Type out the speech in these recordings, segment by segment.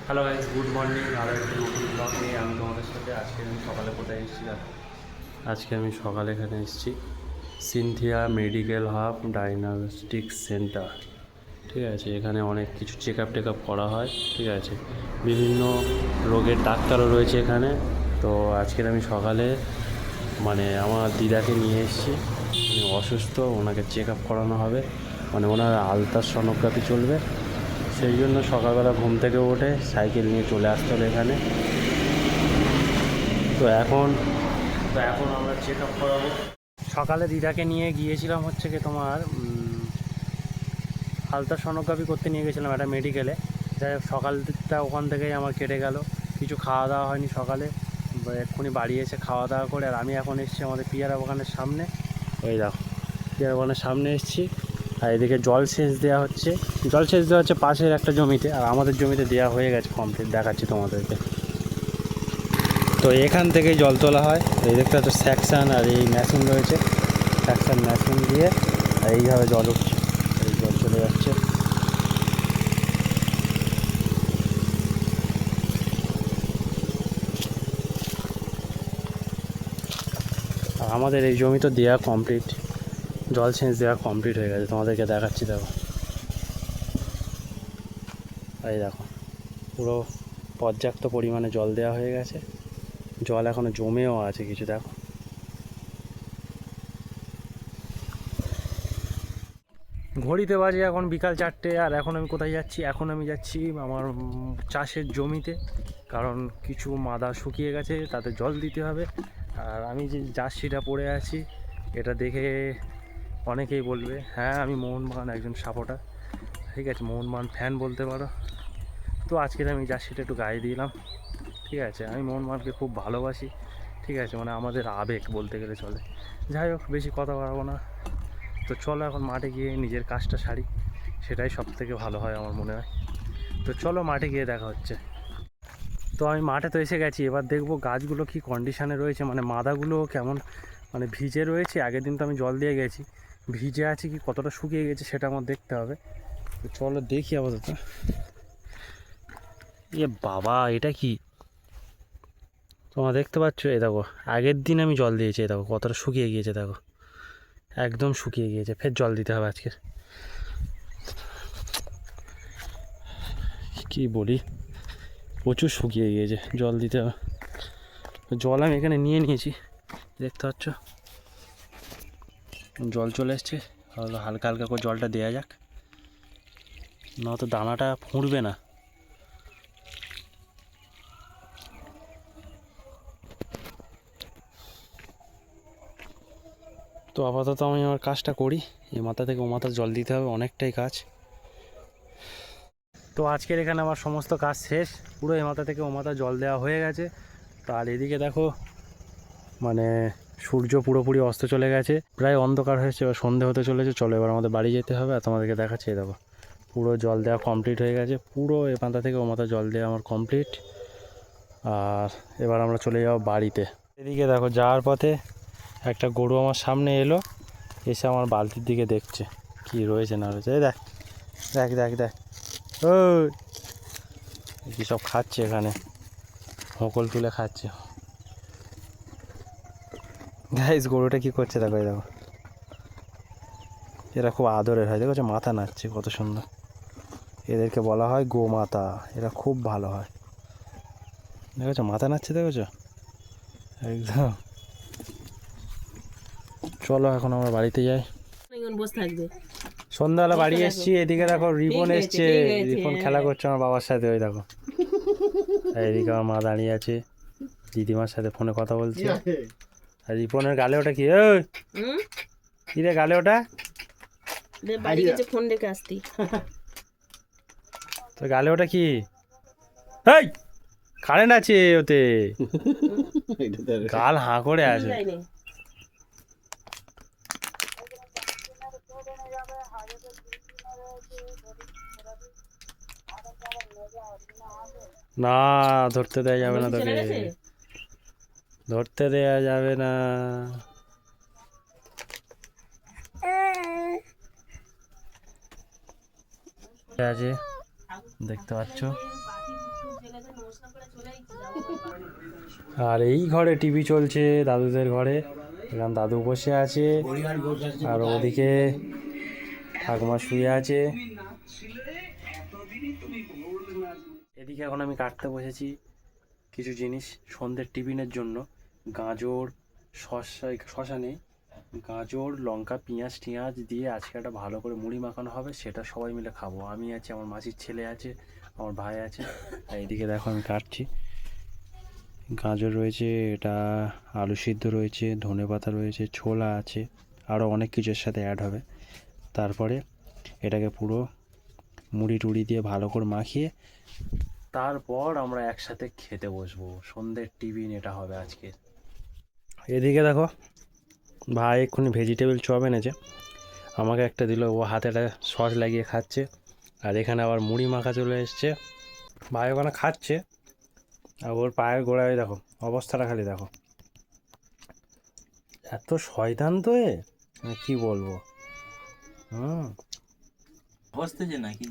Hello guys, good morning. আরও একটি নতুন ব্লগ নিয়ে আমি তোমাদের সাথে আজকে আমি সকালে কোথায় এসেছি দেখো। আজকে আমি সকালে এখানে এসেছি Cynthia medical hub diagnostic centre. ঠিক আছে, এখানে অনেক কিছু চেক আপ করা হয়। ঠিক আছে, বিভিন্ন রোগের ডাক্তারও রয়েছে এখানে। তো আজকের আমি সকালে আমার দিদাকে নিয়ে এসেছি। উনি অসুস্থ, ওনাকে চেক আপ করানো হবে, ওনার আলট্রাসনোগ্রাফি চলবে। সেই জন্য সকালবেলা ঘুম থেকে উঠে সাইকেল নিয়ে চলে আসতে হবে এখানে। তো এখন আমরা চেক আপ করাবো। সকালে দিদাকে নিয়ে গিয়েছিলাম হচ্ছে কি তোমার আলট্রাসনোগ্রাফি করতে নিয়ে গেছিলাম একটা মেডিকেলে। যাই হোক, সকালটা ওখান থেকেই আমার কেটে গেল। কিছু খাওয়া দাওয়া হয়নি সকালে, এক্ষুনি বাড়ি এসে খাওয়া দাওয়া করে। আর আমি এখন এসেছি আমাদের পিয়ারা বাগানের সামনে। এই দেখো, পিয়ারা বাগানের সামনে এসেছি। আর এদিকে জল সেচ দেওয়া হচ্ছে। পাশের একটা জমিতে, আর আমাদের জমিতে দেওয়া হয়ে গেছে কমপ্লিট, দেখাচ্ছি তোমাদেরকে। তো এখান থেকেই জল তোলা হয়। এই দেখতে একটা সেকশান আর এই মেশিন রয়েছে। সেকশান মেশিন দিয়ে আর এইভাবে জল উঠছে, এই জল চলে যাচ্ছে। আর আমাদের এই জমি তো দেওয়া কমপ্লিট, জল সেচ দেওয়া কমপ্লিট হয়ে গেছে। তোমাদেরকে দেখাচ্ছি, দেখো। এই দেখো, পুরো পর্যাপ্ত পরিমাণে জল দেওয়া হয়ে গেছে। জল এখনও জমেও আছে কিছু, দেখো। ঘড়িতে বাজে এখন বিকাল 4টে। আর এখন আমি কোথায় যাচ্ছি? এখন আমি যাচ্ছি আমার চাষের জমিতে, কারণ কিছু মাদা শুকিয়ে গেছে, তাতে জল দিতে হবে। আর আমি যে জার্সিটা পরে আছি, এটা দেখে অনেকেই বলবে হ্যাঁ আমি মোহনবাগান একজন সাপোর্টার। ঠিক আছে, মোহনবাগান ফ্যান বলতে পারো। তো আজকের আমি জার্সিটা একটু গায়ে দিলাম। ঠিক আছে, আমি মোহনবাগানকে খুব ভালোবাসি। ঠিক আছে, আমাদের আবেগ বলতে গেলে চলে। যাই হোক, বেশি কথা বাড়াবো না। তো চলো এখন মাঠে গিয়ে নিজের কাজটা সারি, সেটাই সব থেকে ভালো হয় আমার মনে হয়। তো চলো মাঠে গিয়ে দেখা হচ্ছে। তো আমি মাঠে তো এসে গেছি, এবার দেখবো গাছগুলো কি কন্ডিশানে রয়েছে, মাদাগুলো কেমন ভিজে রয়েছে। আগের দিন তো আমি জল দিয়ে গেছি, ভিজে আছে কি কতটা শুকিয়ে গেছে সেটা আমার দেখতে হবে। তো চলো দেখি আপাতত। বাবা, এটা কি তোমরা দেখতে পাচ্ছ? এই দেখো, আগের দিন আমি জল দিয়েছি, এই দেখো কতটা শুকিয়ে গিয়েছে, দেখো একদম শুকিয়ে গিয়েছে। ফের জল দিতে হবে আজকে। কি বলি, প্রচুর শুকিয়ে গিয়েছে, জল দিতে হবে। জল আমি এখানে নিয়ে নিয়েছি, দেখতে পাচ্ছ জল চলে এসছে। হালকা হালকা করে জলটা দেওয়া যাক, নয়তো দানাটা ফুঁড়বে না। তো আপাতত আমি আমার কাজটা করি, এই মাথা থেকে ও মাথা জল দিতে হবে, অনেকটাই কাজ। তো আজকের এখানে আমার সমস্ত কাজ শেষ, পুরো এই মাথা থেকে ও মাথা জল দেওয়া হয়ে গেছে। আর এদিকে দেখো, সূর্য পুরোপুরি অস্ত চলে গেছে, প্রায় অন্ধকার হয়েছে, এবার সন্ধে হতে চলেছে। চলো এবার আমাদের বাড়ি যেতে হবে। আর তোমাদেরকে দেখাচ্ছি, দেখো পুরো জল দেওয়া কমপ্লিট হয়ে গেছে, পুরো এ মাথা থেকে ও মাথা জল দেওয়া আমার কমপ্লিট। আর এবার আমরা চলে যাবো বাড়িতে। এদিকে দেখো, যাওয়ার পথে একটা গরু আমার সামনে এলো, এসে আমার বালতির দিকে দেখছে কি রয়েছে না রয়েছে। দেখ দেখ দেখ দেখ, ওই কি সব খাচ্ছে এখানে, হোঁকল তুলে খাচ্ছে। গাইস, গরুটা কি করছে দেখো, এই দেখো, এরা খুব আদরের হয়, দেখো মাথা নাড়ছে কত সুন্দর। এদেরকে বলা হয় গোমাতা, এরা খুব ভালো হয়। দেখেছো মাথা নাড়ছে, দেখেছো একদম। চলো এখন আমরা বাড়িতে যাই, সন্ধ্যাবেলা বাড়ি এসছি। এদিকে দেখো রিপন এসছে, রিপন খেলা করছে আমার বাবার সাথে, ওই দেখো। এদিকে আমার মা দাঁড়িয়ে আছে, দিদিমার সাথে ফোনে কথা বলছে। আর রিপনের গালে ওটা কি? কি রে গালে ওটা? বাড়ি গেছে ফোন রেখে আসতি। তো গালে ওটা কি? এই কারেন্ট আছে ওতে, গাল হাঁ করে আছে। না, ধরতে দেয়া যাবে না তোকে, ধরতে দেয়া যাবে না। আছে দেখতে পাচ্ছ, আর এই ঘরে টিভি চলছে, দাদুদের ঘরে। এখানে দাদু বসে আছে, আর ওদিকে ঠাকুমা শুয়ে আছে। এদিকে এখন আমি কাটতে বসেছি কিছু জিনিস সন্ধ্যের টিফিনের জন্য। গাজর, শশা নেই, গাজর, লঙ্কা, পেঁয়াজ টিয়াজ দিয়ে আজকে একটা ভালো করে মুড়ি মাখানো হবে, সেটা সবাই মিলে খাবো। আমি আছি, আমার মাসির ছেলে আছে, আমার ভাই আছে। আর এদিকে দেখো আমি কাটছি। গাজর রয়েছে, এটা আলু সিদ্ধ রয়েছে, ধনেপাতা রয়েছে, ছোলা আছে, আরও অনেক কিছুর সাথে অ্যাড হবে। তারপরে এটাকে পুরো মুড়ি টুড়ি দিয়ে ভালো করে মাখিয়ে তারপর আমরা একসাথে খেতে বসবো। সন্ধ্যের টিফিন এটা হবে আজকে। এদিকে দেখো ভাই এক্ষুনি ভেজিটেবল চপ এনেছে, আমাকে একটা দিল, ও হাতে একটা সস লাগিয়ে খাচ্ছে। আর এখানে আবার মুড়ি মাখা চলে এসছে, ভাই ওখানে খাচ্ছে। আর ওর পায়ের গোড়ায় দেখো অবস্থাটা, খালি দেখো, এত শয়তান তো এ, মানে কি বলবো। বসতে যে নাকি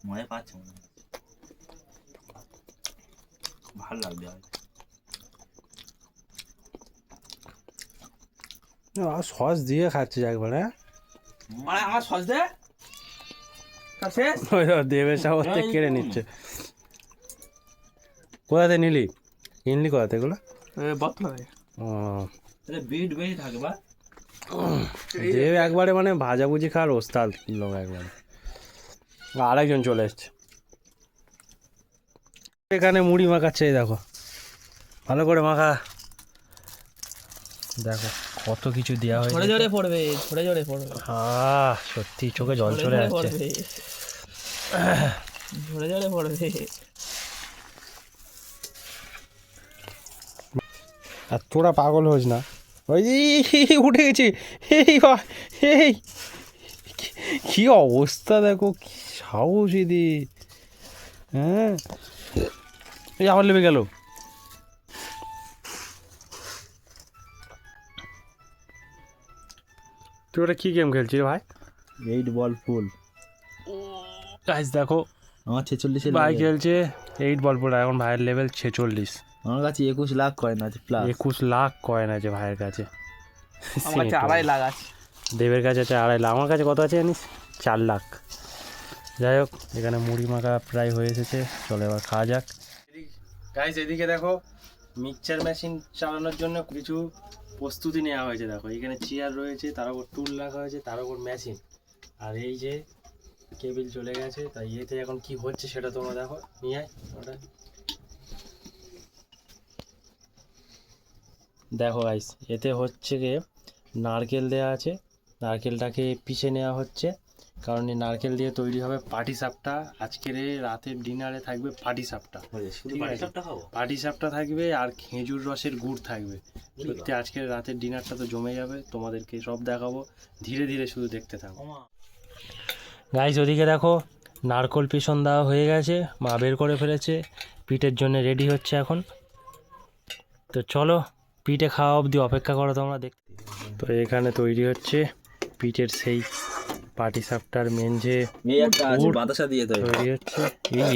মজা পাচ্ছে মনে হয়। ভালো লাগবে আর সস দিয়ে খাচ্ছে একবার। হ্যাঁ মানে আমার সস দে সব শেষ। ওই দেখো, দেবের সাহস থেকে কেড়ে নিচ্ছে। কোথাতে নিলি, কিনলি কোথাতে এগুলো? বর্তমানে ও, বিট বেশি থাকে বা দেব একবারে মানে ভাজাভুজি খাওয়ার ওস্তাদ লোক একবারে। আরেকজন চলে এসছে, এখানে মুড়ি মাখাচ্ছে, এই দেখো ভালো করে মাখা। দেখো কত কিছু দেওয়া হয়েছে। ঝরে ঝরে পড়বে, ঝরে ঝরে পড়বে, সত্যি চোখে জল চলে যাচ্ছে। ঝরে ঝরে পড়বে। আর তোরা পাগল হোস না, ওই যে উঠে গেছি। এই কি অবস্থা দেখো, কি সাহস এদি। হ্যাঁ এই আবার লেবে গেল। তুই ওটা কি গেম খেলছিস ভাই? 8 বল ফুল। গাইস দেখো আমার 46 ভাই খেলছে 8 বল পুরো, এখন ভাইয়ের লেভেল 46। আমার কাছে 21 লাখ কয়েন আছে প্লাস। 21 লাখ কয়েন আছে ভাইয়ের কাছে। আমার কাছে 2.5 লাখ আছে। দেবের কাছে আছে 2.5 লাখ, আমার কাছে কত আছে জানিস? 4 লাখ। যাই হোক, এখানে মুড়ি মাখা প্রায় হয়ে এসেছে, চলো এবার খাওয়া যাক। গাইস এদিকে দেখো মিক্সচার মেশিন চালানোর জন্য কিছু প্রস্তুতি নেওয়া হয়েছে। দেখো এখানে চেয়ার রয়েছে, তার উপর টুল রাখা হয়েছে, তার উপর মেশিন, আর এই যে কেবিল চলে গেছে। তাই এতে এখন কি হচ্ছে সেটা তোমরা দেখো, নিয়ে আয় ওটা দেখো। গাইস এতে হচ্ছে গিয়ে নারকেল দেওয়া আছে, নারকেলটাকে পিষে নেওয়া হচ্ছে, কারণ এই নারকেল দিয়ে তৈরি হবে পাটিসাপটা। আজকের রাতের ডিনারে থাকবে পাটিসাপটা, পাটিসাপটা থাকবে আর খেজুর রসের গুড় থাকবে। সত্যি আজকের রাতের ডিনারটা তো জমে যাবে, তোমাদেরকে সব দেখাবো, ধীরে ধীরে শুধু দেখতে থাকো। গাইস ওদিকে দেখো নারকোল পিষণ দেওয়া হয়ে গেছে, মা বের করে ফেলেছে, পিঠের জন্য রেডি হচ্ছে এখন। তো চলো পিঠে খাওয়া অবধি অপেক্ষা করো তোমরা দেখতে। তো এখানে তৈরি হচ্ছে পিঠের সেই পাটিসাপটার মেন যে এই একটা আছে বাতাসা দিয়ে তৈরি হচ্ছে।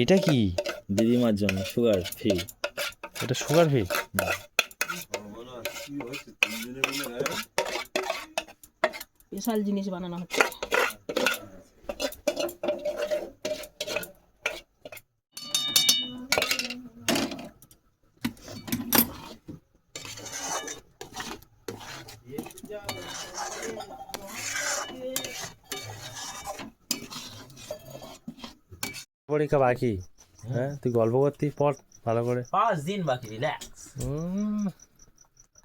এটা কি? দিদিমার জন্য সুগার ফ্রি। এটা সুগার ফ্রি? স্পেশাল জিনিস বানানো হচ্ছে। পরীক্ষা বাকি? হ্যাঁ তুই গল্প করতি, পড় ভালো করে। 5 দিন বাকি, রিল্যাক্স।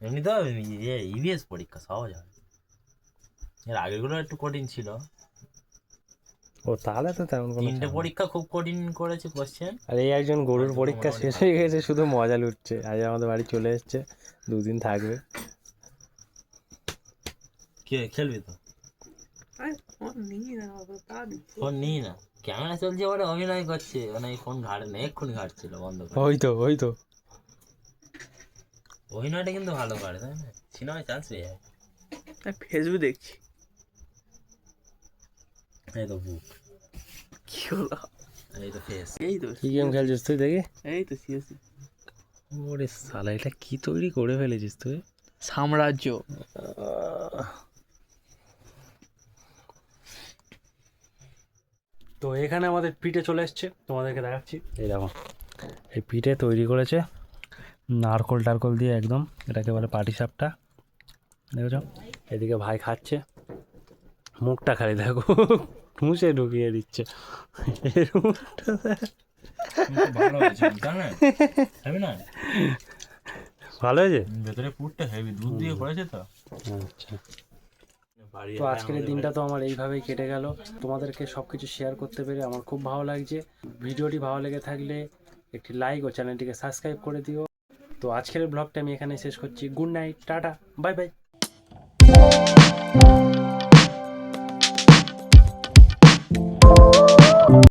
এমনি তো ইভিএস পরীক্ষা সহজ হয়, এর আগেগুলো একটু কঠিন ছিল। ও তাহলে তো তেমন কোনো 3টে পরীক্ষা খুব কঠিন করেছে কোশ্চেন। আর এই একজন গরুর পরীক্ষা শেষ হয়ে গেছে, শুধু মজা লুটছে। আজ আমাদের বাড়ি চলে এসছে, 2 দিন থাকবে। কে খেলবি তো? ফোন নিই না, ক্যামেরা চলছে বলে অভিনয় করছে, মানে এই ফোন ঘাটে না, এক্ষুনি ঘাটছিল বন্ধ করে। ওই তো অভিনয়টা কিন্তু ভালো করে, তাই না? সিনেমায় চান্স পেয়ে যায়। ফেসবুক দেখছি। এই তো বুক, কি হলো? এই তো ফেস। এই তো কি গেম খেলছিস তুই দেখি? এই তো সিএসি। ওরে সালা, এটা কি তৈরি করে ফেলেছিস তুই? সাম্রাজ্য। তো এখানে আমাদের পিঠে চলে এসছে, তোমাদেরকে দেখাচ্ছি। এই দেখো, এই পিঠে তৈরি করেছে নারকোল টারকোল দিয়ে একদম, এটাকে বলে পাটিসাপটা। দেখেছো, এদিকে ভাই খাচ্ছে, মুখটা খালি দেখো মুছে ঢুকিয়ে দিচ্ছে। এর মুখটা দেখ। ভালো হয়েছে তাই না? হেবি না? ভালো হয়েছে। ভেতরে পুরটা হেভি, দুধ দিয়ে করেছে তো। আচ্ছা, তো আজকের এই দিনটা তো আমার এইভাবেই কেটে গেল। তোমাদেরকে সব কিছু শেয়ার করতে পেরে আমার খুব ভালো লাগছে। ভিডিওটি ভালো লেগে থাকলে একটি লাইক ও চ্যানেলটিকে সাবস্ক্রাইব করে দিও। তো আজকের ব্লগটা আমি এখানে শেষ করছি। Good night, tata, bye bye.